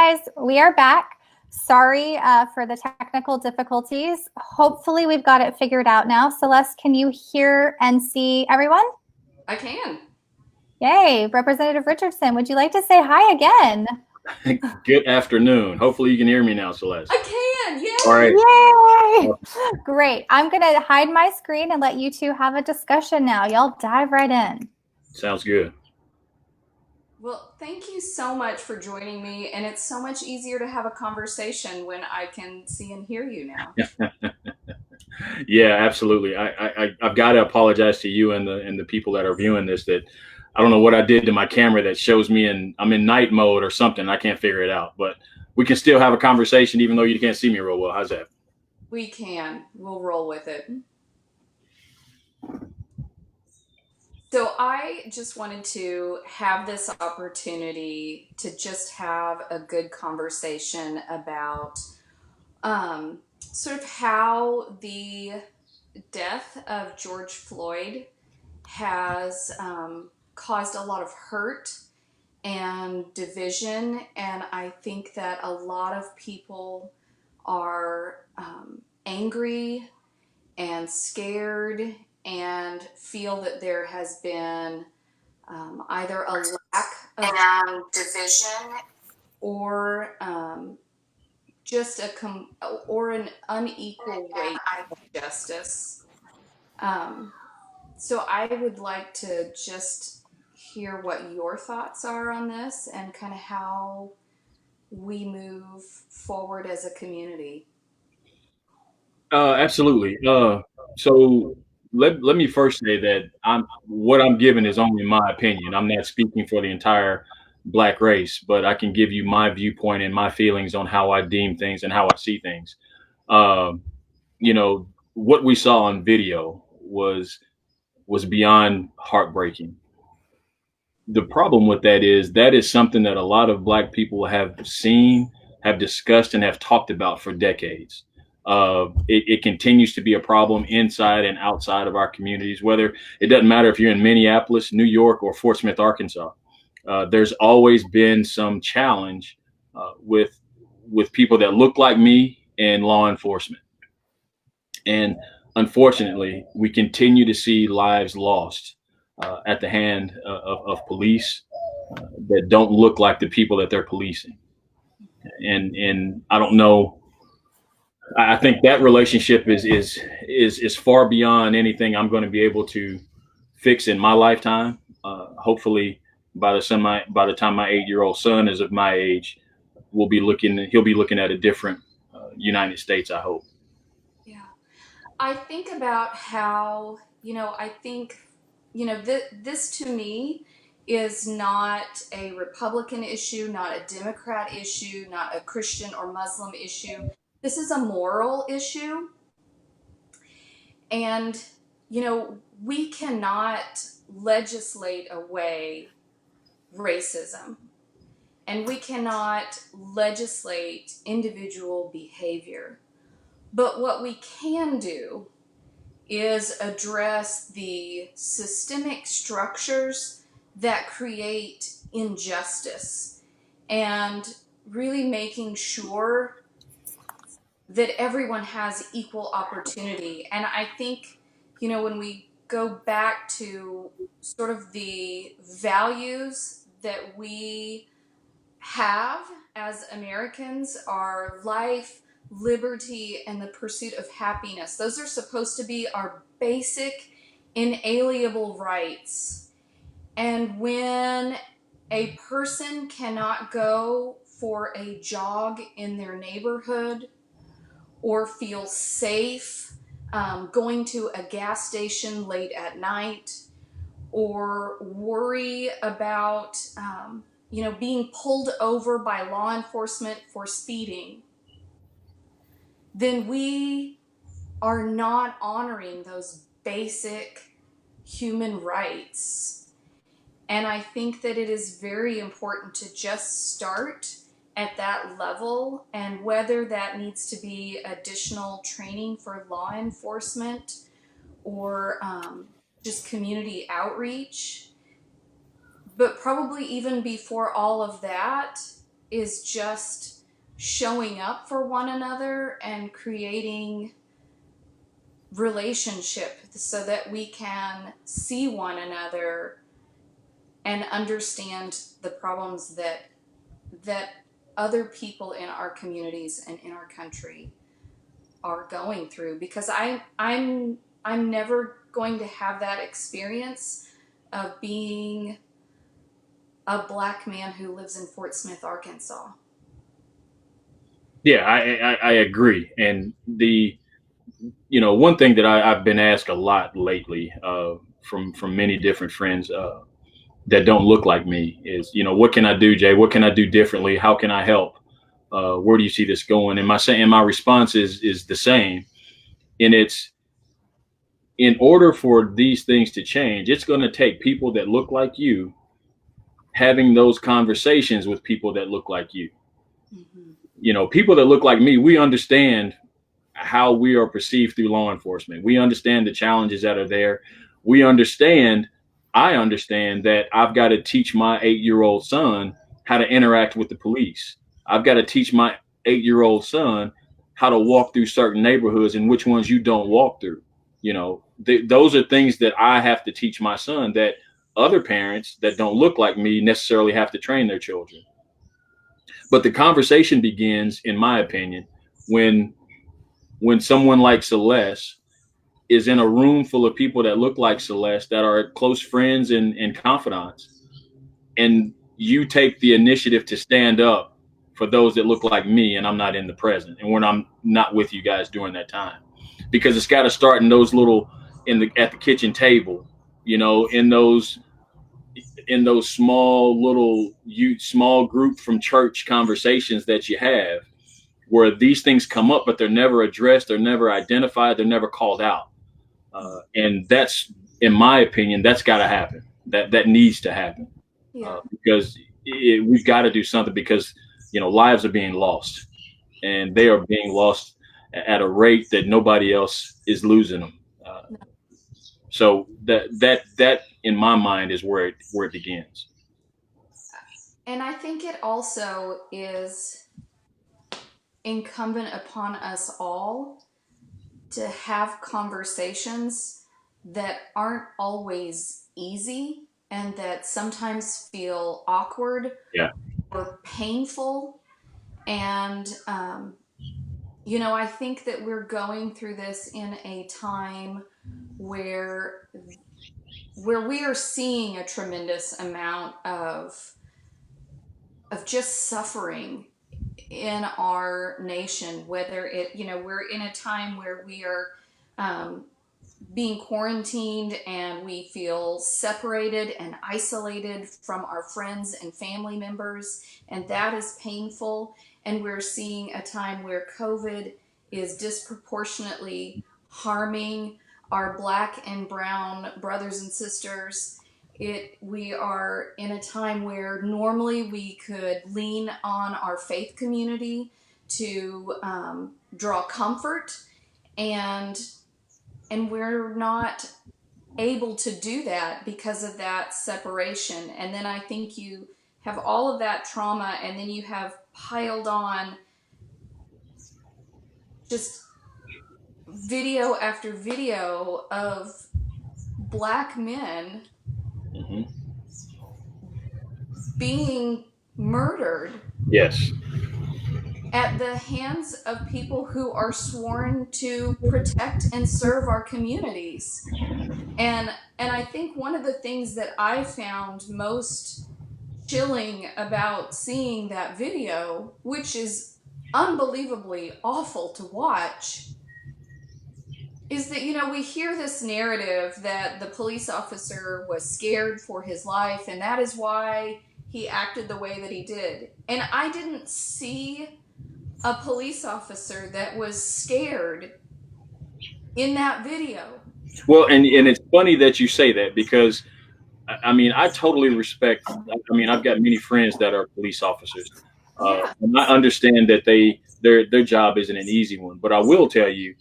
guys, we are back. Sorry for the technical difficulties. Hopefully we've got it figured out now. Celeste, can you hear and see everyone? I can. Yay. Representative Richardson, would you like to say hi again? Good afternoon. Hopefully you can hear me now, Celeste. I can. Yay. All right. Yay. Great. I'm going to hide my screen and let you two have a discussion now. Y'all dive right in. Sounds good. Well, thank you so much for joining me. And it's so much easier to have a conversation when I can see and hear you now. Yeah, absolutely. I've got to apologize to you and the people that are viewing this that I don't know what I did to my camera that shows me I'm in night mode or something. I can't figure it out, but we can still have a conversation even though you can't see me real well. How's that? We can. We'll roll with it. So I just wanted to have this opportunity to just have a good conversation about sort of how the death of George Floyd has caused a lot of hurt and division. And I think that a lot of people are angry and scared and feel that there has been either a lack of division or just or an unequal weight of justice. So I would like to just hear what your thoughts are on this and kind of how we move forward as a community. Absolutely. So let me first say that what I'm giving is only my opinion. I'm not speaking for the entire Black race, but I can give you my viewpoint and my feelings on how I deem things and how I see things. Um, you know, what we saw on video was beyond heartbreaking. The problem with that is something that a lot of Black people have seen, have discussed, and have talked about for decades. It continues to be a problem inside and outside of our communities. Whether it doesn't matter if you're in Minneapolis, New York, or Fort Smith, Arkansas, there's always been some challenge with people that look like me and law enforcement. And unfortunately, we continue to see lives lost at the hand of police that don't look like the people that they're policing. And I don't know. I think that relationship is far beyond anything I'm going to be able to fix in my lifetime. Hopefully, by the time my 8-year-old son is of my age, he'll be looking at a different United States. I hope. Yeah. I think about how, I think, this to me is not a Republican issue, not a Democrat issue, not a Christian or Muslim issue. This is a moral issue. And, we cannot legislate away racism, and we cannot legislate individual behavior. But what we can do is address the systemic structures that create injustice and really making sure that everyone has equal opportunity. And I think, when we go back to sort of the values that we have as Americans, are life, liberty, and the pursuit of happiness. Those are supposed to be our basic, inalienable rights. And when a person cannot go for a jog in their neighborhood or feel safe going to a gas station late at night, or worry about being pulled over by law enforcement for speeding, then we are not honoring those basic human rights. And I think that it is very important to just start at that level, and whether that needs to be additional training for law enforcement or just community outreach. But probably even before all of that, is just showing up for one another and creating relationship so that we can see one another and understand the problems that other people in our communities and in our country are going through, because I'm never going to have that experience of being a Black man who lives in Fort Smith, Arkansas. Yeah, I agree. And one thing that I've been asked a lot lately from many different friends that don't look like me is, what can I do, Jay? What can I do differently? How can I help? Where do you see this going? And my response is the same. And it's, in order for these things to change, it's going to take people that look like you having those conversations with people that look like you. Mm-hmm. People that look like me, we understand how we are perceived through law enforcement. We understand the challenges that are there. I understand that I've got to teach my 8-year-old son how to interact with the police. I've got to teach my 8-year-old son how to walk through certain neighborhoods and which ones you don't walk through. Those are things that I have to teach my son that other parents that don't look like me necessarily have to train their children. But the conversation begins, in my opinion, when someone like Celeste is in a room full of people that look like Celeste, that are close friends and confidants, and you take the initiative to stand up for those that look like me, and I'm not in the present, and when I'm not with you guys during that time, because it's got to start in those at the kitchen table, in those small group from church conversations that you have, where these things come up, but they're never addressed, they're never identified, they're never called out. And that's, in my opinion, that's got to happen. That needs to happen. Yeah. Because we've got to do something, because, lives are being lost, and they are being lost at a rate that nobody else is losing them. So that in my mind is where it begins. And I think it also is incumbent upon us all to have conversations that aren't always easy and that sometimes feel awkward, yeah, or painful. And, I think that we're going through this in a time where we are seeing a tremendous amount of just suffering in our nation, whether we're in a time where we are being quarantined and we feel separated and isolated from our friends and family members, and that is painful. And we're seeing a time where COVID is disproportionately harming our Black and brown brothers and sisters. We are in a time where normally we could lean on our faith community to draw comfort, and we're not able to do that because of that separation. And then I think you have all of that trauma, and then you have piled on just video after video of Black men, mm-hmm, being murdered. Yes. At the hands of people who are sworn to protect and serve our communities. And I think one of the things that I found most chilling about seeing that video, which is unbelievably awful to watch, is that, we hear this narrative that the police officer was scared for his life, and that is why he acted the way that he did. And I didn't see a police officer that was scared in that video. Well, and it's funny that you say that, because I totally respect. I've got many friends that are police officers, yeah, and I understand that their job isn't an easy one. But I will tell you,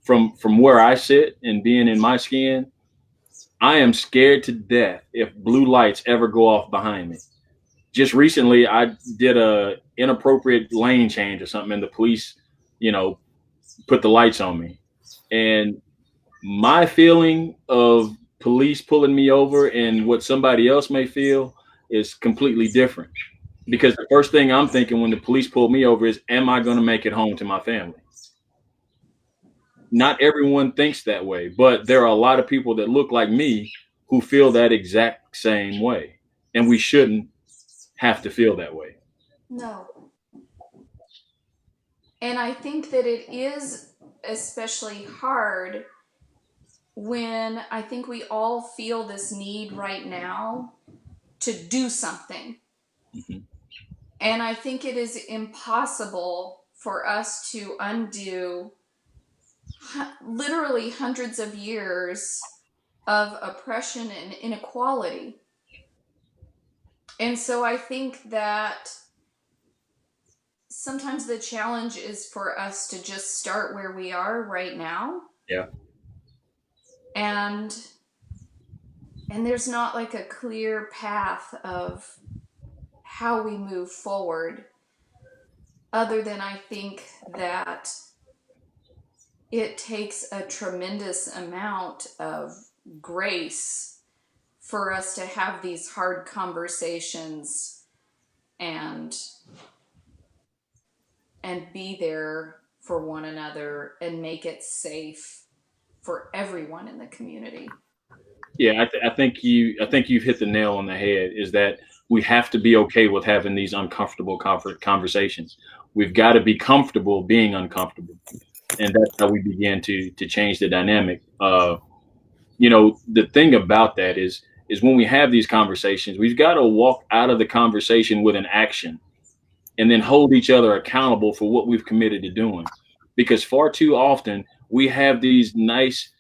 from where I sit and being in my skin, I am scared to death if blue lights ever go off behind me. just recently I did a inappropriate lane change or something, and the police, you know, put the lights on me. And my feeling of police pulling me over and what somebody else may feel is completely different. Because the first thing I'm thinking when the police pull me over is, am I going to make it home to my family? Not everyone thinks that way, but there are a lot of people that look like me who feel that exact same way. And we shouldn't have to feel that way. No. And I think that it is especially hard when I think we all feel this need right now to do something. Mhm. And I think it is impossible for us to undo literally hundreds of years of oppression and inequality. And so I think that sometimes the challenge is for us to just start where we are right now. Yeah. And there's not like a clear path of how we move forward, other than I think that it takes a tremendous amount of grace for us to have these hard conversations and be there for one another and make it safe for everyone in the community. Yeah, I think you've hit the nail on the head. Is that we have to be okay with having these uncomfortable conversations. We've got to be comfortable being uncomfortable, and that's how we begin to change the dynamic. The thing about that is when we have these conversations, we've got to walk out of the conversation with an action, and then hold each other accountable for what we've committed to doing. Because far too often we have these nice,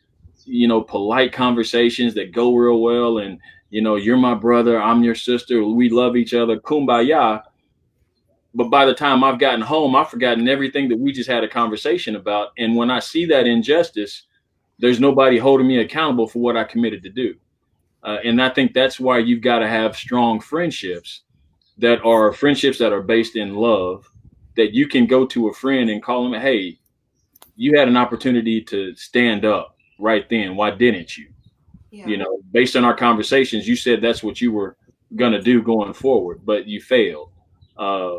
polite conversations that go real well. And, you're my brother, I'm your sister, we love each other, kumbaya. But by the time I've gotten home, I've forgotten everything that we just had a conversation about. And when I see that injustice, there's nobody holding me accountable for what I committed to do. And I think that's why you've got to have strong friendships that are based in love, that you can go to a friend and call them, hey, you had an opportunity to stand up right then. Why didn't you? Yeah. Based on our conversations, you said that's what you were going to do going forward, but you failed. Uh,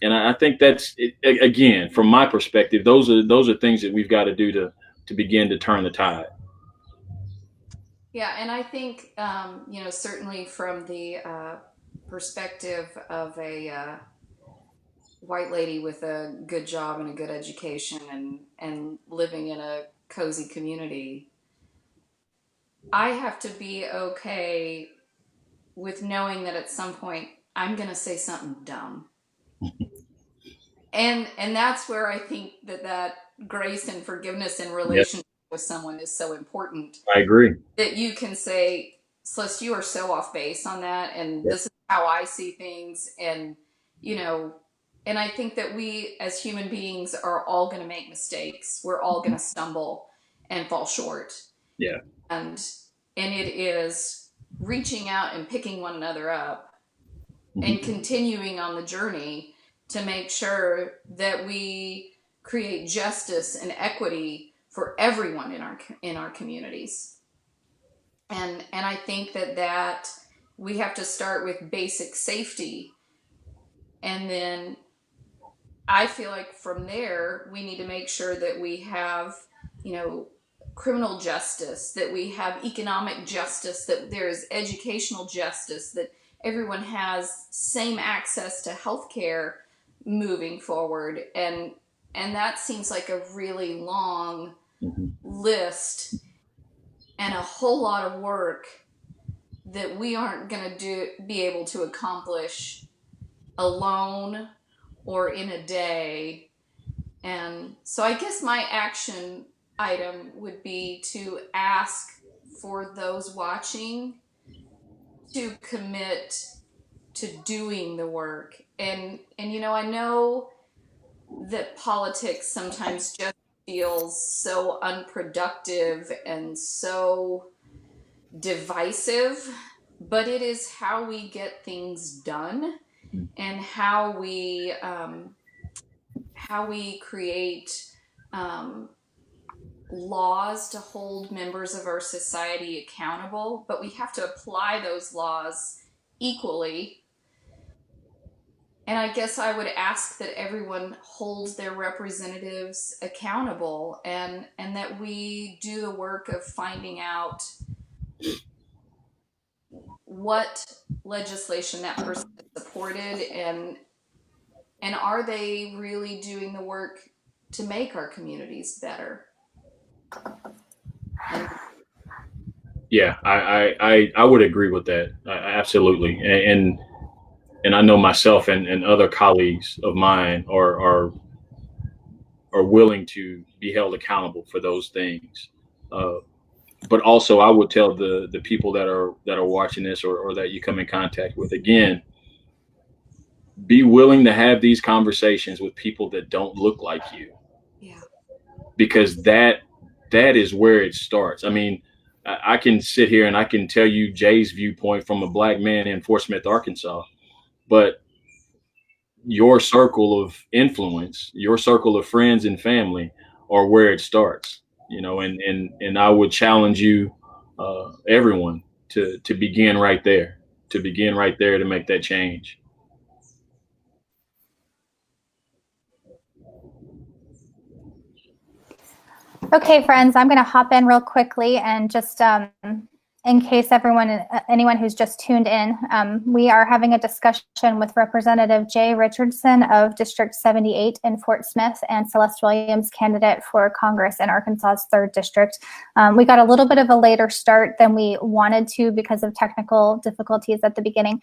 and I think that's it, again, from my perspective, those are things that we've got to do to begin to turn the tide. Yeah, and I think, certainly from the perspective of a white lady with a good job and a good education and living in a cozy community, I have to be okay with knowing that at some point I'm going to say something dumb. And that's where I think that grace and forgiveness in Yes, relationship with someone is so important. I agree. That you can say, Celeste, you are so off base on that, and Yep. this is how I see things, and you know, and I think that we as human beings are all going to make mistakes. We're all going to stumble and fall short, Yeah. and it is reaching out and picking one another up and Mhm. continuing on the journey to make sure that we create justice and equity for everyone in our communities. And I think that we have to start with basic safety, and then I feel like from there we need to make sure that we have, you know, criminal justice, that we have economic justice, that there's educational justice, that everyone has same access to healthcare moving forward. And that seems like a really long Mhm. list and a whole lot of work that we aren't going to be able to accomplish alone or in a day. And so I guess my action item would be to ask for those watching to commit to doing the work. And I know that politics sometimes just feels so unproductive and so divisive, but it is how we get things done. and how we create laws to hold members of our society accountable, but we have to apply those laws equally. And I guess I would ask that everyone holds their representatives accountable, and that we do the work of finding out what legislation that person supported, and are they really doing the work to make our communities better. And Yeah, I would agree with that. Absolutely. And I know myself and other colleagues of mine are willing to be held accountable for those things. Uh, but also, I would tell the people that are watching this, or that you come in contact with, again, be willing to have these conversations with people that don't look like you, yeah, because that is where it starts. I mean, I can sit here and I can tell you Jay's viewpoint from a black man in Fort Smith, Arkansas, but your circle of influence, your circle of friends and family are where it starts. And I would challenge you, everyone, to begin right there, to make that change. Okay, friends, I'm going to hop in real quickly and just in case anyone who's just tuned in, we are having a discussion with Representative Jay Richardson of District 78 in Fort Smith, and Celeste Williams, candidate for Congress in Arkansas's 3rd District. We got a little bit of a later start than we wanted to because of technical difficulties at the beginning.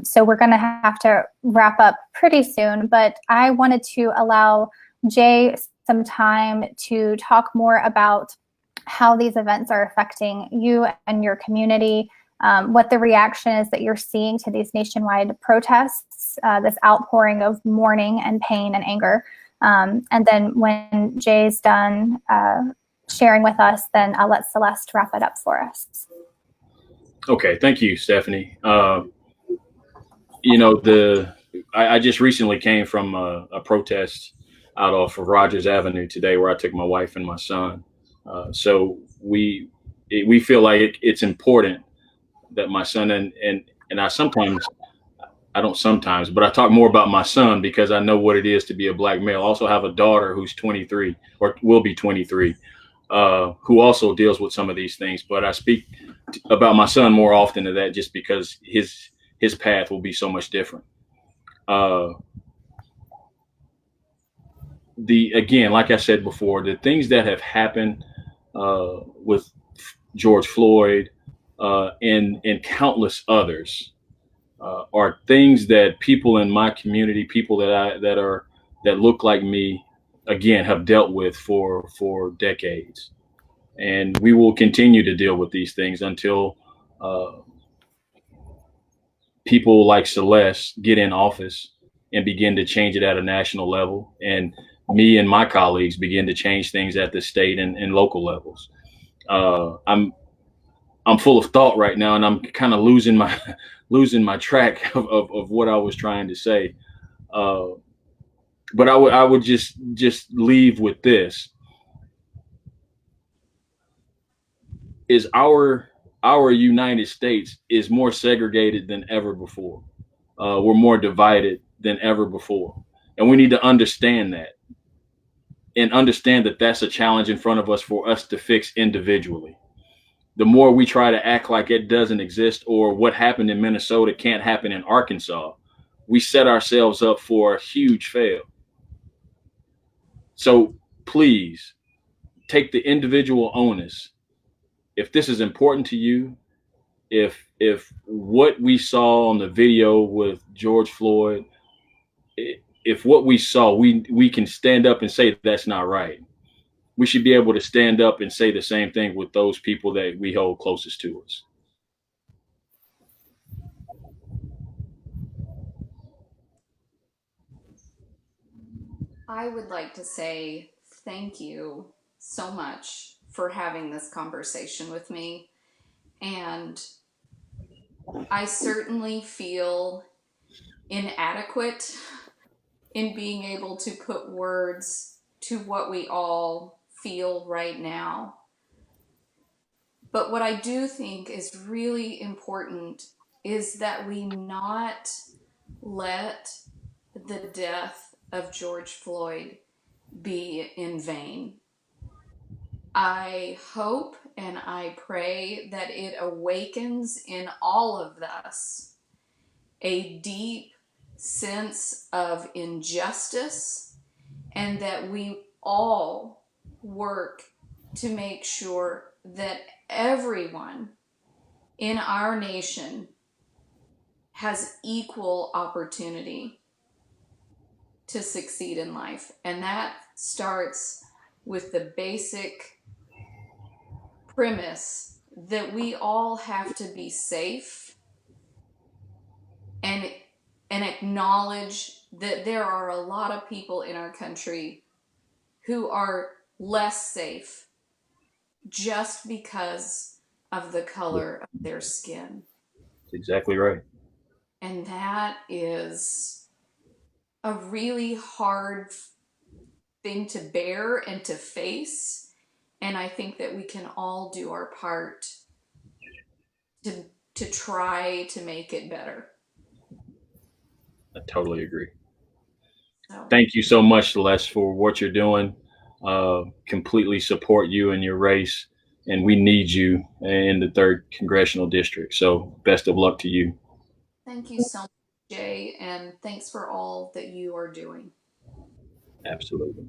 So we're going to have to wrap up pretty soon, but I wanted to allow Jay some time to talk more about how these events are affecting you and your community, what the reaction is that you're seeing to these nationwide protests, this outpouring of mourning and pain and anger. And then when Jay's done sharing with us, then I'll let Celeste wrap it up for us. Okay, thank you, Stephanie. I just recently came from a protest out off of Rogers Avenue today, where I took my wife and my son. So we feel like it's important that my son and I don't sometimes, but I talk more about my son because I know what it is to be a black male. I also have a daughter who's 23, or will be 23, who also deals with some of these things. But I speak about my son more often to that, just because his path will be so much different. Again, like I said before, the things that have happened with George Floyd, and countless others, are things that people in my community, people that look like me, again, have dealt with for decades, and we will continue to deal with these things until people like Celeste get in office and begin to change it at a national level, and me and my colleagues begin to change things at the state and local levels. I'm full of thought right now, and I'm kind of losing my track of what I was trying to say. But I would just leave with this: is our United States is more segregated than ever before. We're more divided than ever before, and we need to understand that, and understand that that's a challenge in front of us for us to fix individually. The more we try to act like it doesn't exist, or what happened in Minnesota can't happen in Arkansas, we set ourselves up for a huge fail. So please take the individual onus. If this is important to you, if what we saw on the video with George Floyd, if what we saw, we can stand up and say that's not right, we should be able to stand up and say the same thing with those people that we hold closest to us. I would like to say thank you so much for having this conversation with me. And I certainly feel inadequate in being able to put words to what we all feel right now. But what I do think is really important is that we not let the death of George Floyd be in vain. I hope and I pray that it awakens in all of us a deep sense of injustice, and that we all work to make sure that everyone in our nation has equal opportunity to succeed in life. And that starts with the basic premise that we all have to be safe, and acknowledge that there are a lot of people in our country who are less safe just because of the color of their skin. That's exactly right. And that is a really hard thing to bear and to face. And I think that we can all do our part to try to make it better. I totally agree. So Thank you so much, Celeste, for what you're doing. Completely support you in your race, and we need you in the 3rd Congressional District. So best of luck to you. thank you so much, Jay, and thanks for all that you are doing. Absolutely.